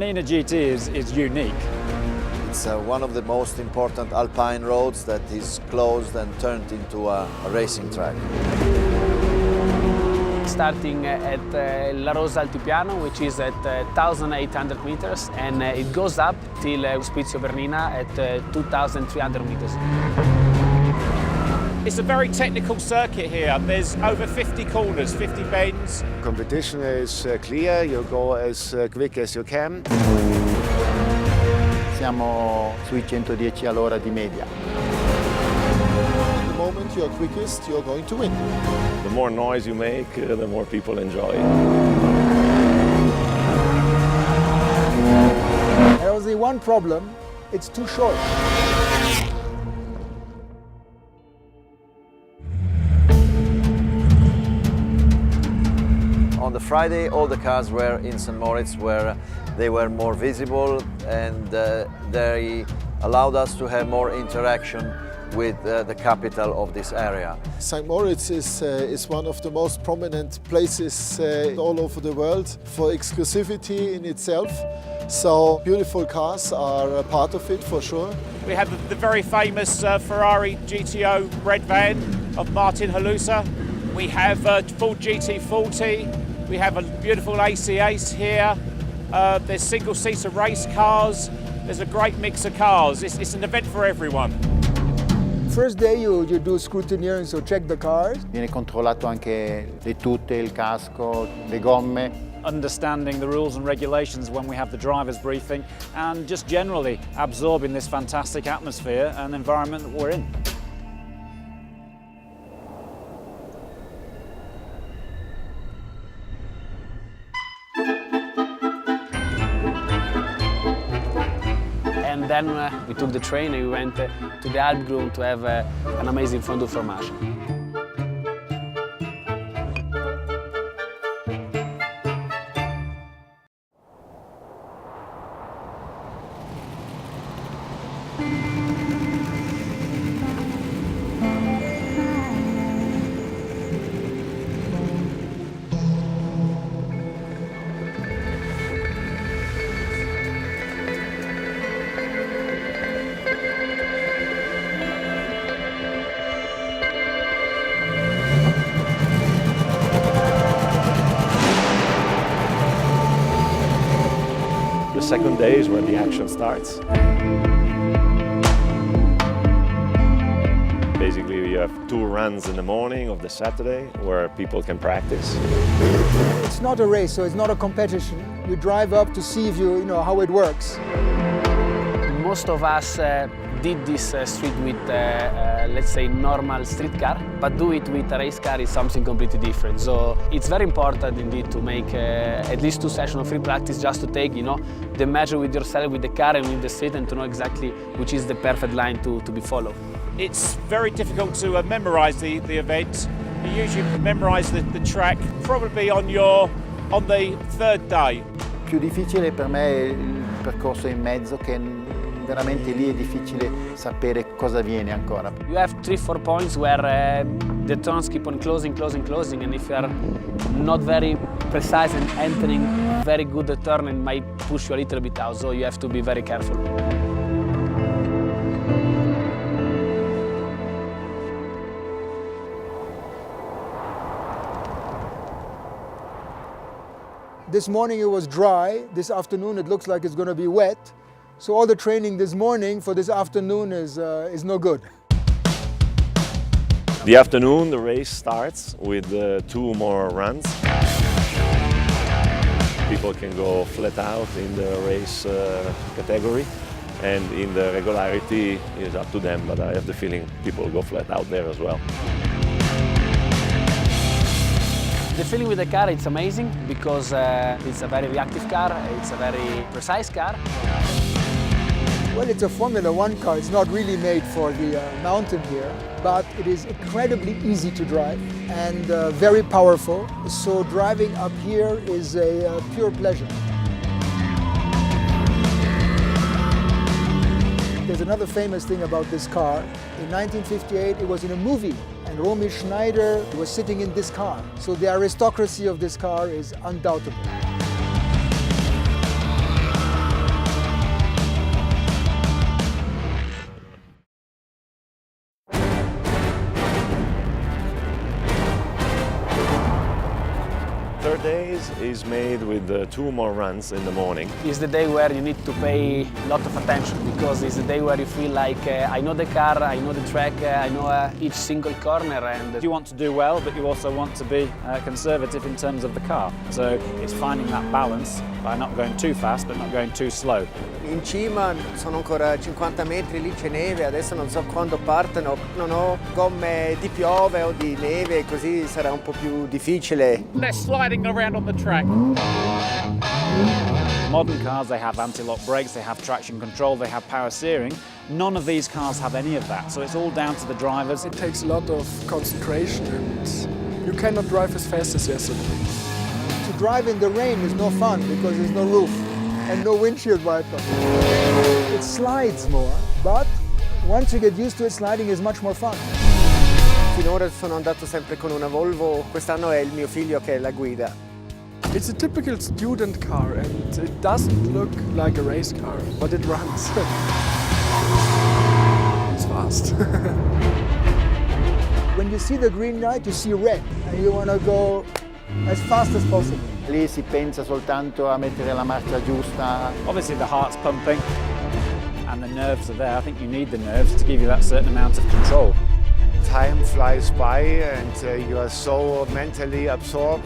Bernina Gt is unique. It's one of the most important alpine roads that is closed and turned into a racing track. Starting at La Rosa Altipiano, which is at 1,800 meters, and it goes up till Ospizio Bernina at 2,300 meters. It's a very technical circuit here. There's over 50 corners, 50 bends. Competition is clear, you go as quick as you can. Siamo sui 110 all'ora di media. The moment you're quickest, you're going to win. The more noise you make, the more people enjoy. There was the one problem, it's too short. On the Friday, all the cars were in St. Moritz, where they were more visible, and they allowed us to have more interaction with the capital of this area. St. Moritz is one of the most prominent places all over the world for exclusivity in itself. So beautiful cars are a part of it for sure. We have the very famous Ferrari GTO red van of Martin Halusa. We have Ford GT40. We have a beautiful AC Ace here. There's single-seater race cars. There's a great mix of cars. It's an event for everyone. First day you do scrutineering, so check the cars. Viene controllato anche le tute, il casco, le gomme. Understanding the rules and regulations when we have the driver's briefing, and just generally absorbing this fantastic atmosphere and environment that we're in. And then we took the train and we went to the Alpgrund to have an amazing fondue fromage. The second day is when the action starts. Basically, you have 2 runs in the morning of the Saturday where people can practice. It's not a race, so it's not a competition. You drive up to see if you know how it works. Most of us did this street with, let's say, normal street car, but do it with a race car is something completely different. So it's very important indeed to make at least 2 sessions of free practice just to take, the measure with yourself, with the car and with the street, and to know exactly which is the perfect line to be followed. It's very difficult to memorize the event. You usually memorize the track probably on the 3rd day. Più difficile per me è il percorso in mezzo, che veramente lì è difficile sapere cosa viene ancora. You have 3-4 points where the turns keep on closing, and if you are not very precise and entering very good the turn, it might push you a little bit out, so you have to be very careful. This morning it was dry, this afternoon it looks like it's going to be wet. So all the training this morning for this afternoon is no good. The afternoon, the race starts with 2 more runs. People can go flat out in the race category, and in the regularity is up to them, but I have the feeling people go flat out there as well. The feeling with the car, it's amazing because it's a very reactive car, it's a very precise car. Well, it's a Formula One car. It's not really made for the mountain here, but it is incredibly easy to drive and very powerful. So driving up here is a pure pleasure. There's another famous thing about this car. In 1958, it was in a movie, and Romy Schneider was sitting in this car. So the aristocracy of this car is undoubtable. Nowadays is made with 2 more runs in the morning. It's the day where you need to pay a lot of attention because it's the day where you feel like I know the car, I know the track, I know each single corner. And You want to do well, but you also want to be conservative in terms of the car. So it's finding that balance by not going too fast, but not going too slow. In cima sono ancora 50 metri, lì c'è neve, adesso non so quando partono, non ho gomme di piove o di neve, così sarà un po' più difficile. Less sliding around on the track. Modern cars, they have anti-lock brakes, they have traction control, they have power steering. None of these cars have any of that, so it's all down to the drivers. It takes a lot of concentration and you cannot drive as fast as yesterday. To drive in the rain is no fun because there's no roof and no windshield wiper. It slides more, but once you get used to it, sliding is much more fun. Finora sono andato sempre con una Volvo, quest'anno è il mio figlio che la guida. It's a typical student car and it doesn't look like a race car, but it runs. It's fast. When you see the green light, you see red and you want to go as fast as possible. Lì si pensa soltanto a mettere la marcia giusta. Obviously the heart's pumping and the nerves are there. I think you need the nerves to give you that certain amount of control. Time flies by and you are so mentally absorbed.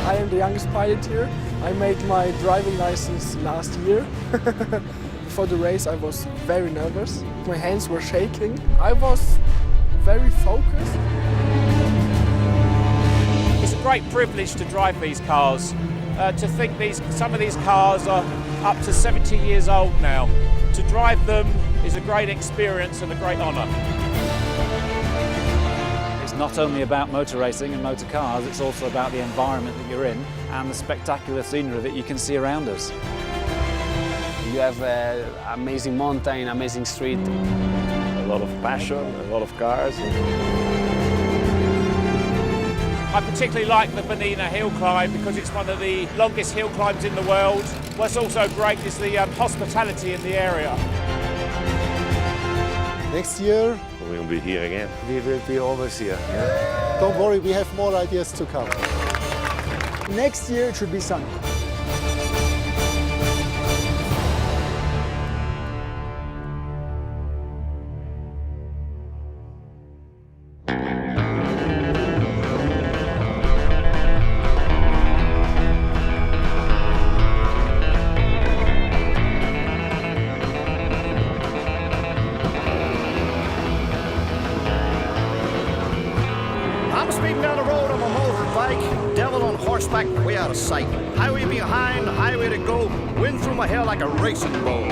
I am the youngest pilot here. I made my driving license last year. Before the race I was very nervous. My hands were shaking. I was very focused. It's a great privilege to drive these cars. To think some of these cars are up to 70 years old now. To drive them is a great experience and a great honour. It's not only about motor racing and motor cars, it's also about the environment that you're in and the spectacular scenery that you can see around us. you have amazing mountain, amazing street. A lot of passion, a lot of cars. I particularly like the Bernina hill climb because it's one of the longest hill climbs in the world. What's also great is the hospitality in the area. Next year, We will be here again. We will be always here. don't worry, we have more ideas to come. Next year it should be sunny. I'm speeding down the road on my motorbike, devil on horseback way out of sight. Highway behind, highway to go, wind through my hair like a racing bull.